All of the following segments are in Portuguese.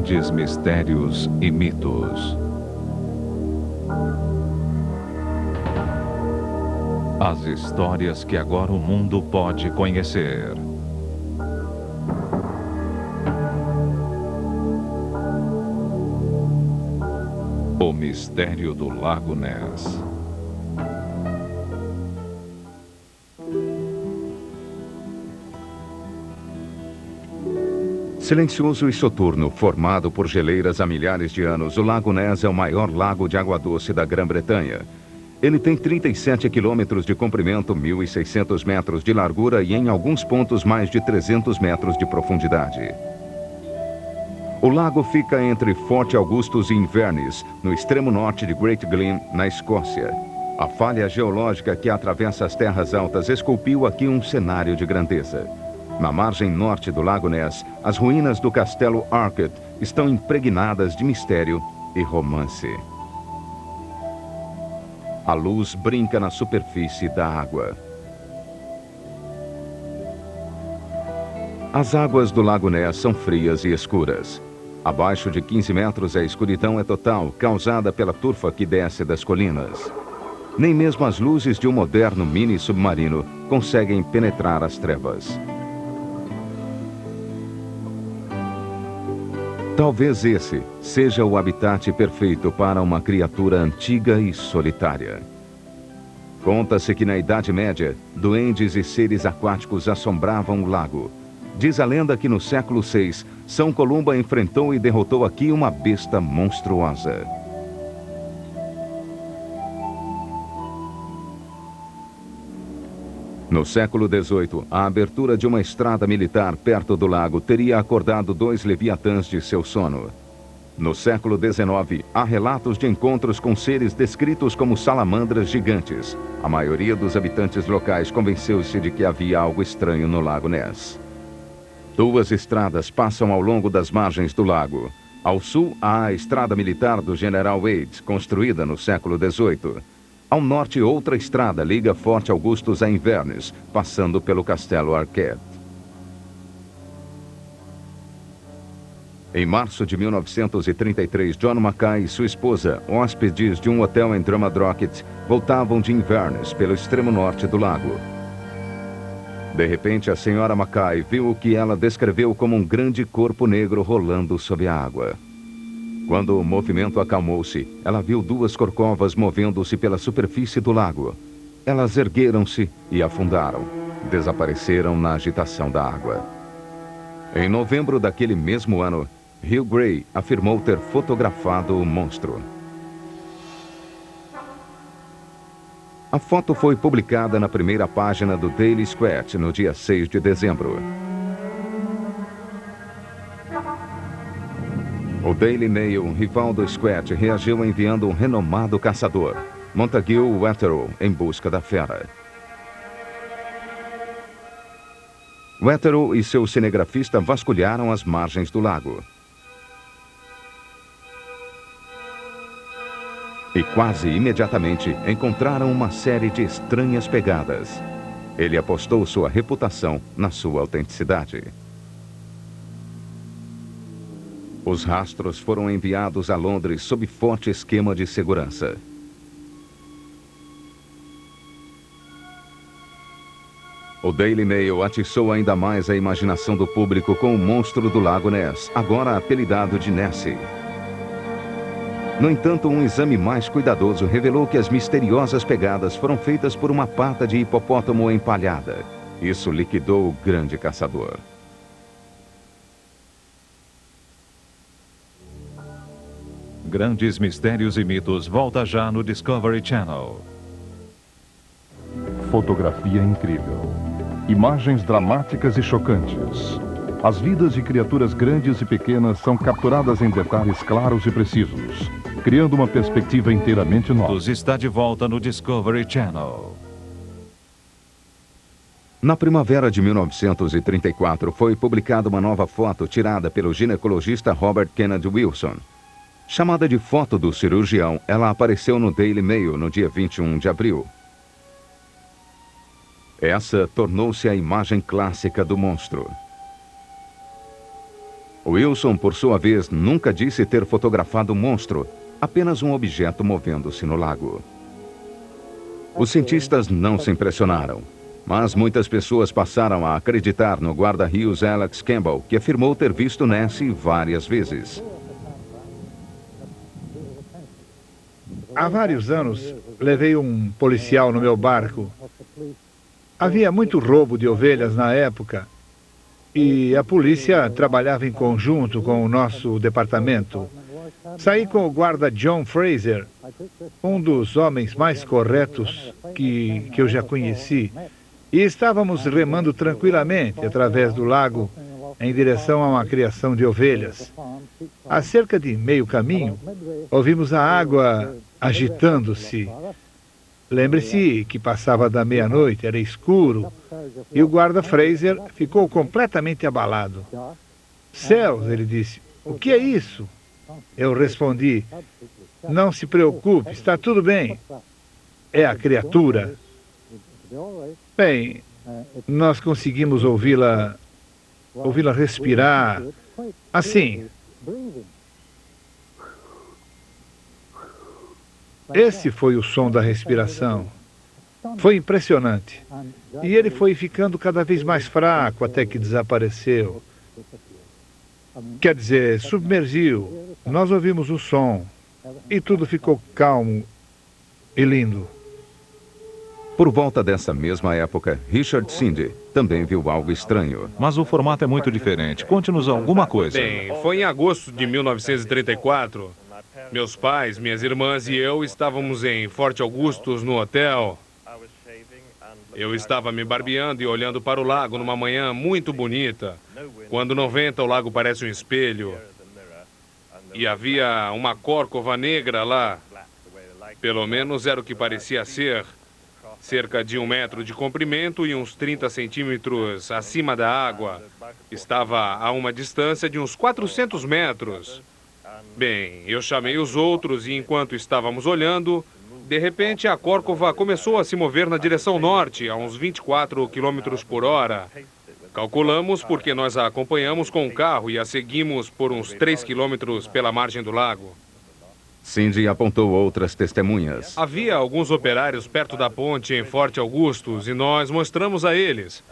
Grandes mistérios e mitos. As histórias que agora o mundo pode conhecer. O mistério do Lago Ness. Silencioso e soturno, formado por geleiras há milhares de anos, o Lago Ness é o maior lago de água doce da Grã-Bretanha. Ele tem 37 quilômetros de comprimento, 1.600 metros de largura e, em alguns pontos, mais de 300 metros de profundidade. O lago fica entre Fort Augustus e Inverness, no extremo norte de Great Glen, na Escócia. A falha geológica que atravessa as terras altas esculpiu aqui um cenário de grandeza. Na margem norte do Lago Ness, as ruínas do castelo Arkett estão impregnadas de mistério e romance. A luz brinca na superfície da água. As águas do Lago Ness são frias e escuras. Abaixo de 15 metros a escuridão é total, causada pela turfa que desce das colinas. Nem mesmo as luzes de um moderno mini-submarino conseguem penetrar as trevas. Talvez esse seja o habitat perfeito para uma criatura antiga e solitária. Conta-se que na Idade Média, duendes e seres aquáticos assombravam o lago. Diz a lenda que no século VI, São Columba enfrentou e derrotou aqui uma besta monstruosa. No século XVIII, a abertura de uma estrada militar perto do lago teria acordado 2 leviatãs de seu sono. No século XIX, há relatos de encontros com seres descritos como salamandras gigantes. A maioria dos habitantes locais convenceu-se de que havia algo estranho no Lago Ness. 2 estradas passam ao longo das margens do lago. Ao sul, há a estrada militar do General Wade, construída no século XVIII. Ao norte, outra estrada liga Fort Augustus a Inverness, passando pelo castelo Arkett. Em março de 1933, John Mackay e sua esposa, hóspedes de um hotel em Drummadrochit, voltavam de Inverness, pelo extremo norte do lago. De repente, a senhora Mackay viu o que ela descreveu como um grande corpo negro rolando sob a água. Quando o movimento acalmou-se, ela viu 2 corcovas movendo-se pela superfície do lago. Elas ergueram-se e afundaram. Desapareceram na agitação da água. Em novembro daquele mesmo ano, Hugh Gray afirmou ter fotografado o monstro. A foto foi publicada na primeira página do Daily Squatch no dia 6 de dezembro. O Daily Mail, rival do Squatch, reagiu enviando um renomado caçador, Montague Wetherell, em busca da fera. Wetherell e seu cinegrafista vasculharam as margens do lago. E quase imediatamente encontraram uma série de estranhas pegadas. Ele apostou sua reputação na sua autenticidade. Os rastros foram enviados a Londres sob forte esquema de segurança. O Daily Mail atiçou ainda mais a imaginação do público com o monstro do Lago Ness, agora apelidado de Nessie. No entanto, um exame mais cuidadoso revelou que as misteriosas pegadas foram feitas por uma pata de hipopótamo empalhada. Isso liquidou o grande caçador. Grandes mistérios e mitos volta já no Discovery Channel. Fotografia incrível. Imagens dramáticas e chocantes. As vidas de criaturas grandes e pequenas são capturadas em detalhes claros e precisos, criando uma perspectiva inteiramente nova. Está de volta no Discovery Channel. Na primavera de 1934, foi publicada uma nova foto tirada pelo ginecologista Robert Kennedy Wilson. Chamada de foto do cirurgião, ela apareceu no Daily Mail no dia 21 de abril. Essa tornou-se a imagem clássica do monstro. Wilson, por sua vez, nunca disse ter fotografado o monstro, apenas um objeto movendo-se no lago. Os cientistas não se impressionaram, mas muitas pessoas passaram a acreditar no guarda-rios Alex Campbell, que afirmou ter visto Nessie várias vezes. Há vários anos, levei um policial no meu barco. Havia muito roubo de ovelhas na época e a polícia trabalhava em conjunto com o nosso departamento. Saí com o guarda John Fraser, um dos homens mais corretos que eu já conheci, e estávamos remando tranquilamente através do lago em direção a uma criação de ovelhas. A cerca de meio caminho, ouvimos a água agitando-se. Lembre-se que passava da meia-noite, era escuro, e o guarda Fraser ficou completamente abalado. Céus, ele disse, o que é isso? Eu respondi, não se preocupe, está tudo bem. É a criatura. Bem, nós conseguimos ouvi-la respirar, assim. Esse foi o som da respiração. Foi impressionante. E ele foi ficando cada vez mais fraco até que desapareceu. Quer dizer, submergiu. Nós ouvimos o som e tudo ficou calmo e lindo. Por volta dessa mesma época, Richard Cindy também viu algo estranho. Mas o formato é muito diferente. Conte-nos alguma coisa. Bem, foi em agosto de 1934. Meus pais, minhas irmãs e eu estávamos em Forte Augustus, no hotel. Eu estava me barbeando e olhando para o lago numa manhã muito bonita. Quando não venta, o lago parece um espelho. E havia uma córcova negra lá. Pelo menos era o que parecia ser. Cerca de 1 metro de comprimento e uns 30 centímetros acima da água. Estava a uma distância de uns 400 metros. Bem, eu chamei os outros e enquanto estávamos olhando, de repente a córcova começou a se mover na direção norte, a uns 24 quilômetros por hora. Calculamos porque nós a acompanhamos com o carro e a seguimos por uns 3 quilômetros pela margem do lago. Cindy apontou outras testemunhas. Havia alguns operários perto da ponte em Forte Augustus e nós mostramos a eles.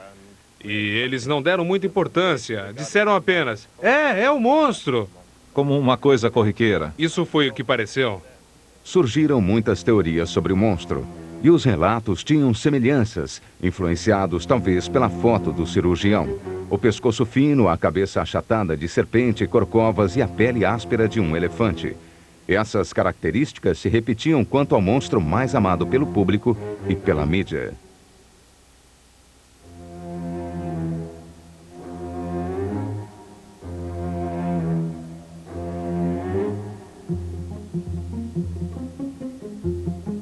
E eles não deram muita importância, disseram apenas, é um monstro. Como uma coisa corriqueira. Isso foi o que pareceu. Surgiram muitas teorias sobre o monstro, e os relatos tinham semelhanças, influenciados talvez pela foto do cirurgião. O pescoço fino, a cabeça achatada de serpente, corcovas e a pele áspera de um elefante. Essas características se repetiam quanto ao monstro mais amado pelo público e pela mídia.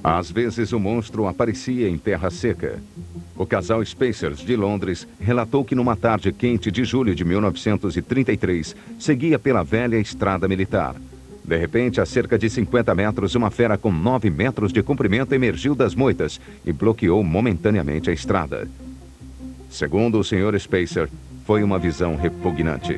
Às vezes o monstro aparecia em terra seca. O casal Spacers de Londres relatou que numa tarde quente de julho de 1933 seguia pela velha estrada militar. De repente, a cerca de 50 metros, uma fera com 9 metros de comprimento emergiu das moitas e bloqueou momentaneamente a estrada. Segundo o Sr. Spacer, foi uma visão repugnante.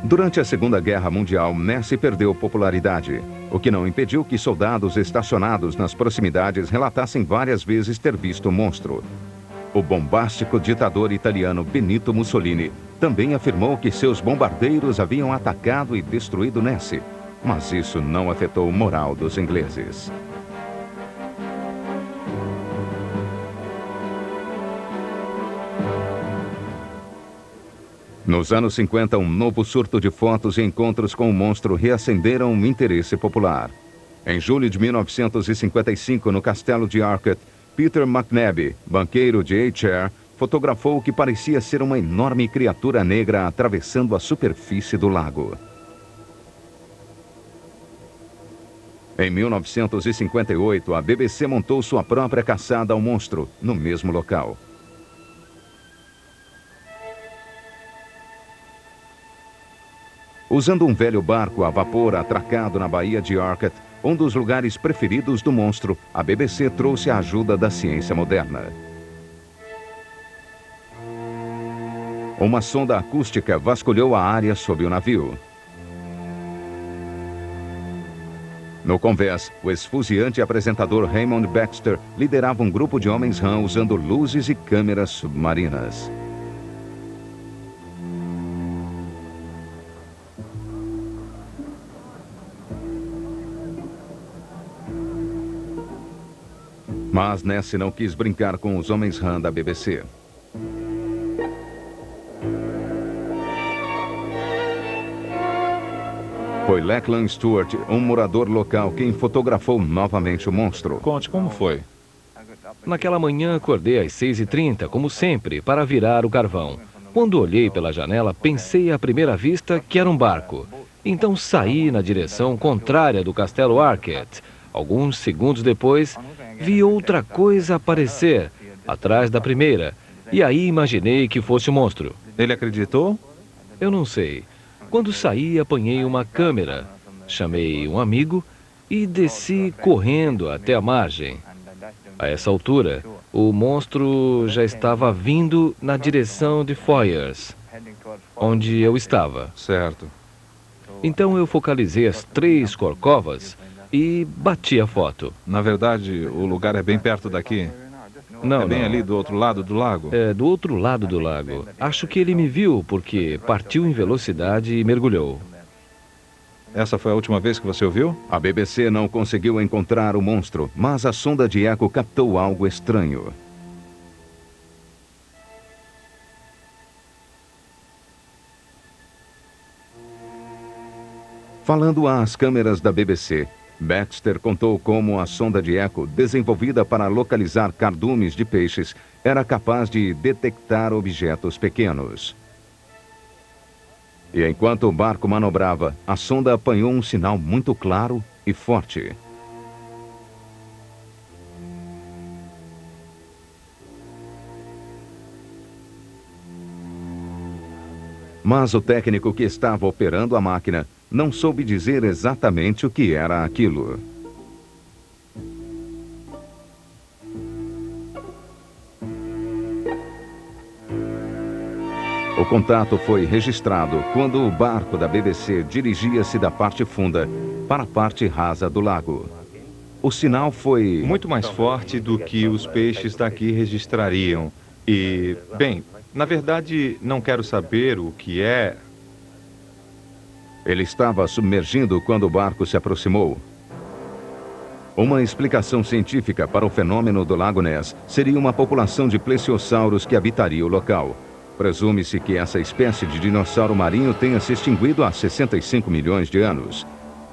Durante a Segunda Guerra Mundial, Nessie perdeu popularidade, o que não impediu que soldados estacionados nas proximidades relatassem várias vezes ter visto o monstro. O bombástico ditador italiano Benito Mussolini também afirmou que seus bombardeiros haviam atacado e destruído Nessie, mas isso não afetou o moral dos ingleses. Nos anos 50, um novo surto de fotos e encontros com o monstro reacenderam o interesse popular. Em julho de 1955, no castelo de Arcot, Peter McNabb, banqueiro de Ayrshire, fotografou o que parecia ser uma enorme criatura negra atravessando a superfície do lago. Em 1958, a BBC montou sua própria caçada ao monstro, no mesmo local. Usando um velho barco a vapor atracado na Baía de Arcot, um dos lugares preferidos do monstro, a BBC trouxe a ajuda da ciência moderna. Uma sonda acústica vasculhou a área sob o navio. No convés, o esfuziante apresentador Raymond Baxter liderava um grupo de homens rã usando luzes e câmeras submarinas. Mas Nessie não quis brincar com os homens rã da BBC. Foi Lachlan Stewart, um morador local, quem fotografou novamente o monstro. Conte como foi. Naquela manhã acordei às 6h30, como sempre, para virar o carvão. Quando olhei pela janela, pensei à primeira vista que era um barco. Então saí na direção contrária do Castelo Arquette. Alguns segundos depois, vi outra coisa aparecer, atrás da primeira. E aí imaginei que fosse um monstro. Ele acreditou? Eu não sei. Quando saí, apanhei uma câmera. Chamei um amigo e desci correndo até a margem. A essa altura, o monstro já estava vindo na direção de Foyers, onde eu estava. Certo. Então eu focalizei as 3 corcovas e bati a foto. Na verdade, o lugar é bem perto daqui. Não, É bem não. ali do outro lado do lago? É do outro lado do lago. Acho que ele me viu porque partiu em velocidade e mergulhou. Essa foi a última vez que você o viu? A BBC não conseguiu encontrar o monstro, mas a sonda de eco captou algo estranho. Falando às câmeras da BBC, Baxter contou como a sonda de eco, desenvolvida para localizar cardumes de peixes, era capaz de detectar objetos pequenos. E enquanto o barco manobrava, a sonda apanhou um sinal muito claro e forte. Mas o técnico que estava operando a máquina não soube dizer exatamente o que era aquilo. O contato foi registrado quando o barco da BBC dirigia-se da parte funda para a parte rasa do lago. O sinal foi muito mais forte do que os peixes daqui registrariam. E, bem, na verdade, não quero saber o que é. Ele estava submergindo quando o barco se aproximou. Uma explicação científica para o fenômeno do Lago Ness seria uma população de plesiosauros que habitaria o local. Presume-se que essa espécie de dinossauro marinho tenha se extinguido há 65 milhões de anos.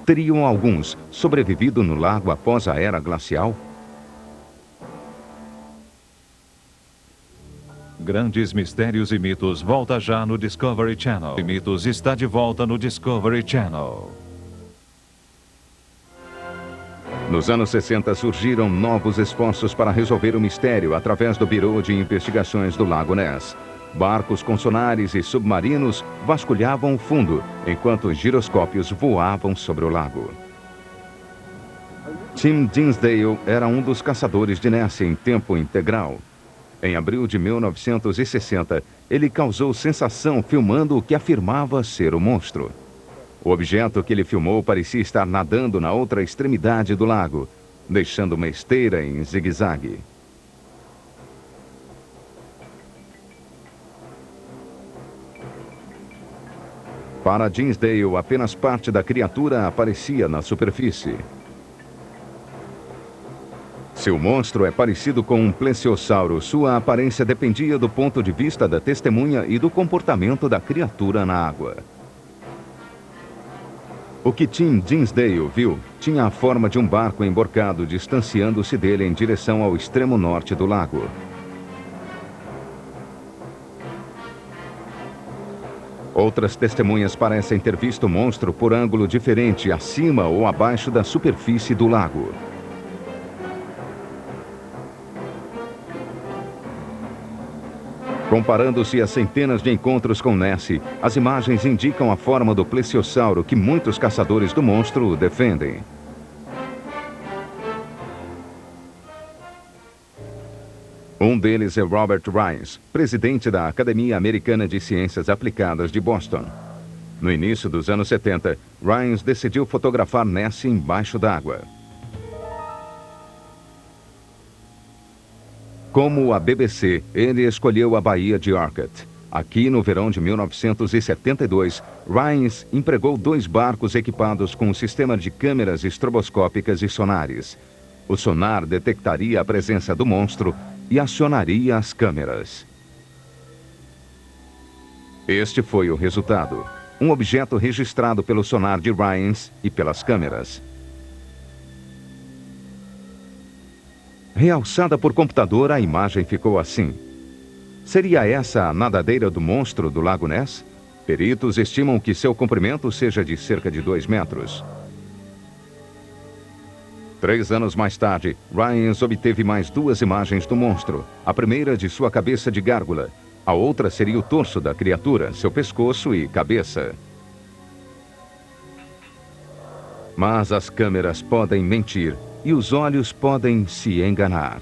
Teriam alguns sobrevivido no lago após a era glacial? Grandes Mistérios e Mitos volta já no Discovery Channel. E Mitos está de volta no Discovery Channel. Nos anos 60 surgiram novos esforços para resolver o mistério através do Bureau de Investigações do Lago Ness. Barcos com sonares e submarinos vasculhavam o fundo, enquanto os giroscópios voavam sobre o lago. Tim Dinsdale era um dos caçadores de Ness em tempo integral. Em abril de 1960, ele causou sensação filmando o que afirmava ser o monstro. O objeto que ele filmou parecia estar nadando na outra extremidade do lago, deixando uma esteira em zigue-zague. Para Dinsdale, apenas parte da criatura aparecia na superfície. Se o monstro é parecido com um plesiosauro, sua aparência dependia do ponto de vista da testemunha e do comportamento da criatura na água. O que Tim Dinsdale viu tinha a forma de um barco emborcado distanciando-se dele em direção ao extremo norte do lago. Outras testemunhas parecem ter visto o monstro por ângulo diferente, acima ou abaixo da superfície do lago. Comparando-se a centenas de encontros com Nessie, as imagens indicam a forma do plesiosauro que muitos caçadores do monstro defendem. Um deles é Robert Rines, presidente da Academia Americana de Ciências Aplicadas de Boston. No início dos anos 70, Rines decidiu fotografar Nessie embaixo d'água. Como a BBC, ele escolheu a Baía de Orcutt. Aqui, no verão de 1972, Rines empregou 2 barcos equipados com um sistema de câmeras estroboscópicas e sonares. O sonar detectaria a presença do monstro e acionaria as câmeras. Este foi o resultado. Um objeto registrado pelo sonar de Rines e pelas câmeras. Realçada por computador, a imagem ficou assim. Seria essa a nadadeira do monstro do Lago Ness? Peritos estimam que seu comprimento seja de cerca de 2 metros. 3 anos mais tarde, Rines obteve mais 2 imagens do monstro. A primeira de sua cabeça de gárgula. A outra seria o torso da criatura, seu pescoço e cabeça. Mas as câmeras podem mentir e os olhos podem se enganar.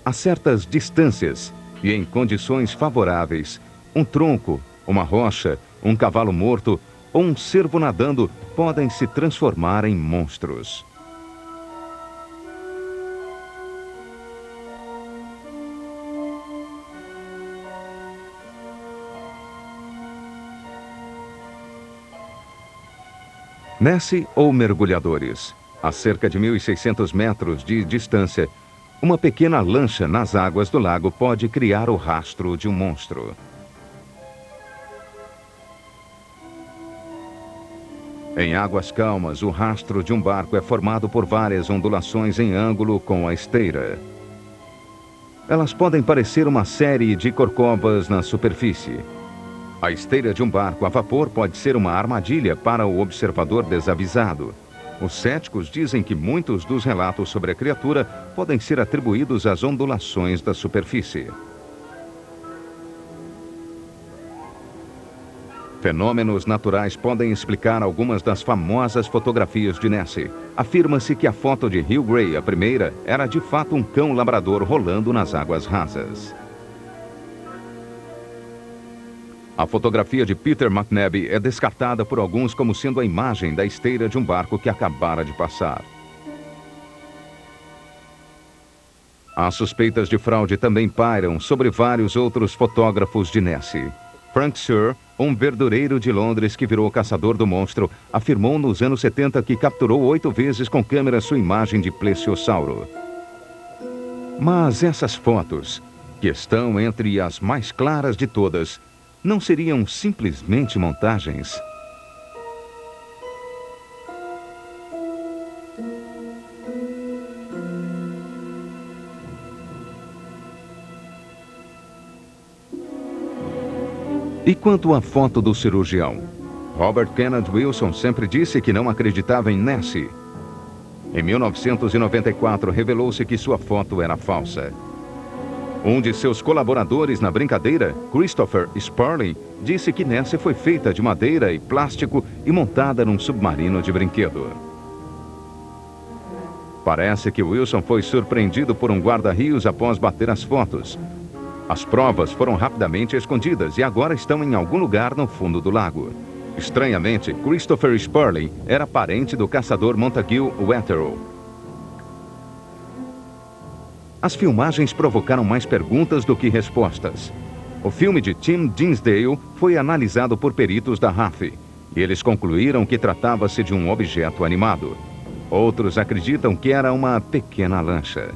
A certas distâncias e em condições favoráveis, um tronco, uma rocha, um cavalo morto ou um cervo nadando podem se transformar em monstros. Nessie ou mergulhadores. A cerca de 1.600 metros de distância, uma pequena lancha nas águas do lago pode criar o rastro de um monstro. Em águas calmas, o rastro de um barco é formado por várias ondulações em ângulo com a esteira. Elas podem parecer uma série de corcovas na superfície. A esteira de um barco a vapor pode ser uma armadilha para o observador desavisado. Os céticos dizem que muitos dos relatos sobre a criatura podem ser atribuídos às ondulações da superfície. Fenômenos naturais podem explicar algumas das famosas fotografias de Nessie. Afirma-se que a foto de Hugh Gray, a primeira, era de fato um cão labrador rolando nas águas rasas. A fotografia de Peter McNabb é descartada por alguns como sendo a imagem da esteira de um barco que acabara de passar. As suspeitas de fraude também pairam sobre vários outros fotógrafos de Nessie. Frank Seur, um verdureiro de Londres que virou caçador do monstro, afirmou nos anos 70 que capturou 8 vezes com câmera sua imagem de plesiosauro. Mas essas fotos, que estão entre as mais claras de todas, não seriam simplesmente montagens? E quanto à foto do cirurgião? Robert Kenneth Wilson sempre disse que não acreditava em Nessie. Em 1994, revelou-se que sua foto era falsa. Um de seus colaboradores na brincadeira, Christopher Sperling, disse que Nessie foi feita de madeira e plástico e montada num submarino de brinquedo. Parece que Wilson foi surpreendido por um guarda-rios após bater as fotos. As provas foram rapidamente escondidas e agora estão em algum lugar no fundo do lago. Estranhamente, Christopher Sperling era parente do caçador Montague Wetherell. As filmagens provocaram mais perguntas do que respostas. O filme de Tim Dinsdale foi analisado por peritos da RAF e eles concluíram que tratava-se de um objeto animado. Outros acreditam que era uma pequena lancha.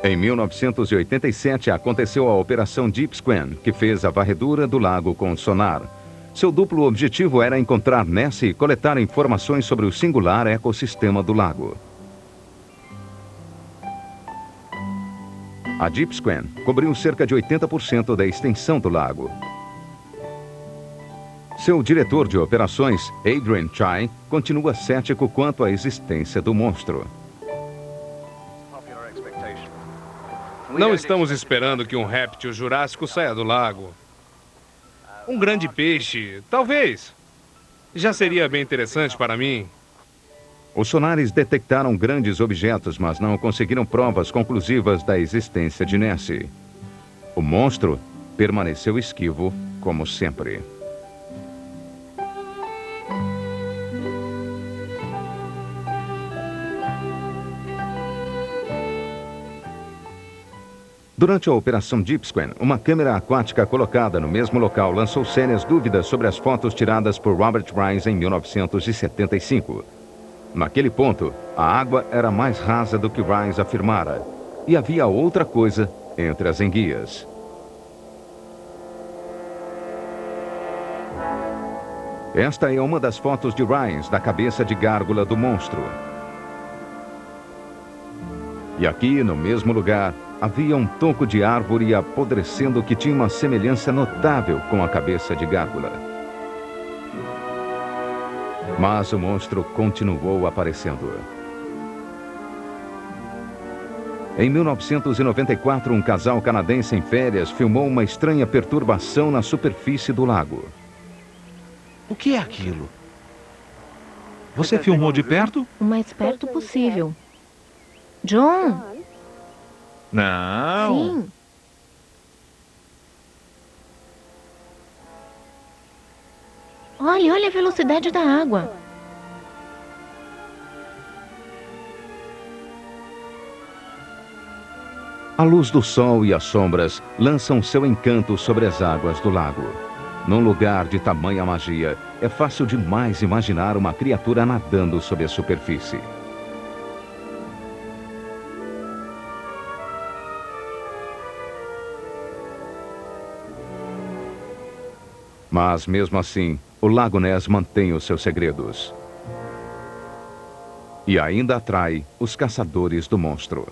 Em 1987 aconteceu a Operação Deep Scan, que fez a varredura do lago com sonar. Seu duplo objetivo era encontrar Nessie e coletar informações sobre o singular ecossistema do lago. A Deep Scan cobriu cerca de 80% da extensão do lago. Seu diretor de operações, Adrian Chai, continua cético quanto à existência do monstro. Não estamos esperando que um réptil jurássico saia do lago. Um grande peixe, talvez. Já seria bem interessante para mim. Os sonares detectaram grandes objetos, mas não conseguiram provas conclusivas da existência de Nessie. O monstro permaneceu esquivo, como sempre. Durante a Operação Deep Square, uma câmera aquática colocada no mesmo local lançou sérias dúvidas sobre as fotos tiradas por Robert Rhines em 1975. Naquele ponto, a água era mais rasa do que Rhines afirmara, e havia outra coisa entre as enguias. Esta é uma das fotos de Rhines da cabeça de gárgula do monstro. E aqui, no mesmo lugar, havia um tronco de árvore apodrecendo que tinha uma semelhança notável com a cabeça de gárgula. Mas o monstro continuou aparecendo. Em 1994, um casal canadense em férias filmou uma estranha perturbação na superfície do lago. O que é aquilo? Você filmou de perto? O mais perto possível. John? Não. Sim. Olha a velocidade da água. A luz do sol e as sombras lançam seu encanto sobre as águas do lago. Num lugar de tamanha magia, é fácil demais imaginar uma criatura nadando sob a superfície. Mas, mesmo assim, o Lago Ness mantém os seus segredos. E ainda atrai os caçadores do monstro.